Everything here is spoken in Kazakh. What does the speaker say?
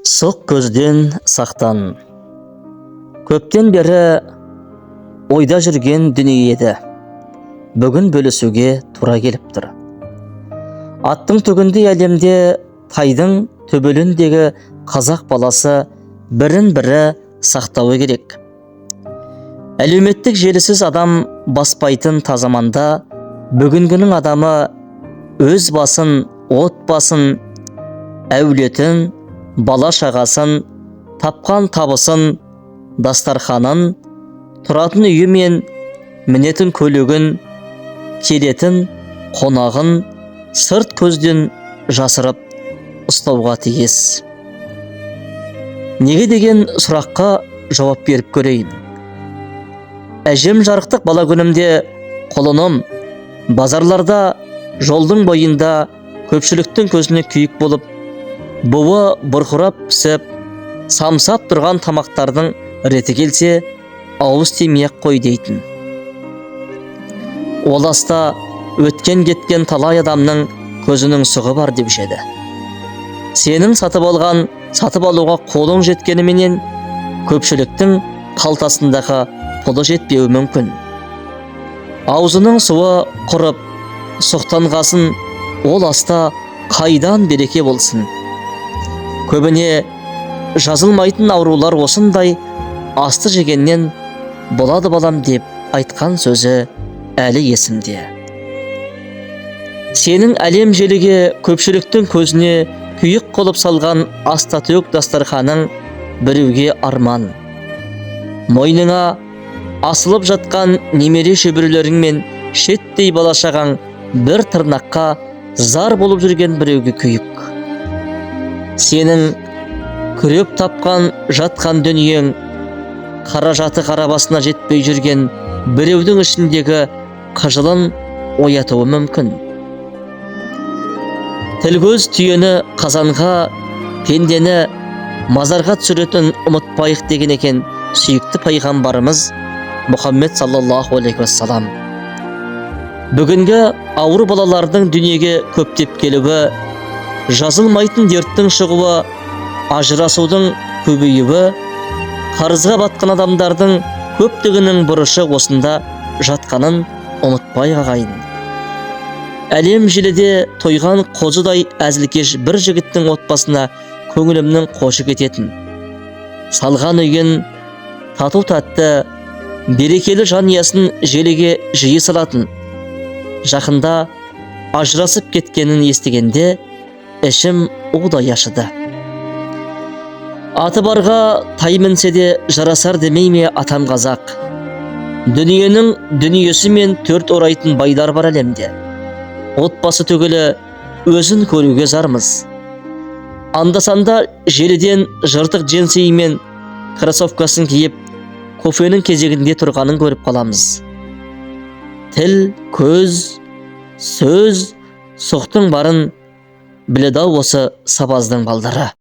Сұқ көзден сақтан. Көптен бері ойда жүрген дүние еді. Бүгін бөлісуге тура келіп тұр. Аттың түгіндей әлемде тайдың төбеліндегі қазақ баласы бірін-бірі сақтауы керек. Әлеуметтік желісіз адам баспайтын тазаманда бүгінгінің адамы өз басын, отбасын, әулетін, бала шағасын, тапқан табысын, дастарханын, тұратын үйі мен мінетін көлігін, келетін қонағын сырт көзден жасырып ұстауға тиіс. Неге деген сұраққа жауап беріп көрейін. Әжем жарықтық бала күнімде құлыным базарларда, жолдың бойында көпшіліктің көзіне күйік болып, буы бұрқырап пісіп, самсап тұрған тамақтардың реті келсе, ауыз тимей-ақ қой дейтін. Ол аста өткен-кеткен талай адамның көзінің сұғы бар деп жеді. Сенің сатып алуға қолың жеткеніменен көпшіліктің қалтасындағы пұлы жетпеуі мүмкін. Аузының суы құрып, сұқтанғасын, ол аста қайдан береке болсын. Көбіне жазылмайтын аурулар осындай асты жегеннен болады балам деп айтқан сөзі әлі есімде. Сенің әлем желіге көпшіліктің көзіне күйік қолып салған астатөк дастарханың біреуге арман. Мойныңа асылып жатқан немере шөберелерің мен шеттей балашағаң бір тырнаққа зар болып жүрген біреуге күйік. Сенің күреп тапқан жатқан дүниең қаражаты қарабасына жетпей жүрген біреудің ішіндегі қыжылын оятуы мүмкін. Тіл-көз түйені қазанға, пендені мазарға түсіретін ұмытпайық деген екен сүйікті пайғамбарымыз Мұхаммед саллаллаху алейхи вассалам. Бүгінгі ауыр балалардың дүниеге көптеп келуі, жазылмайтын дерттің шығуы, ажырасудың көбеюі, қарызға батқан адамдардың көптігінің бұрышы осында жатқанын ұмытпай ағайын. Әлем желіде тойған қозыдай әзілкеш бір жігіттің отбасына көңілімнің қошы кететін. Салған үйін тату-тәтті, берекелі жанұясын желіге жиі салатын. Жақында ажырасып кеткенін естігенде ішім удай ашыды. Аты барға тай мінсе де жарасар демей ме атам қазақ. Дүниенің дүниесі мен төрт орайтын байлар бар әлемде. Отбасы түгілі өзін көруге зармыз. Анда-санда желіден жыртық джинсы мен кроссовкасын киіп, кофенің кезегінде тұрғанын көріп қаламыз. Тіл, көз, сөз, сұқтың барын біледі осы сабаздың балдары.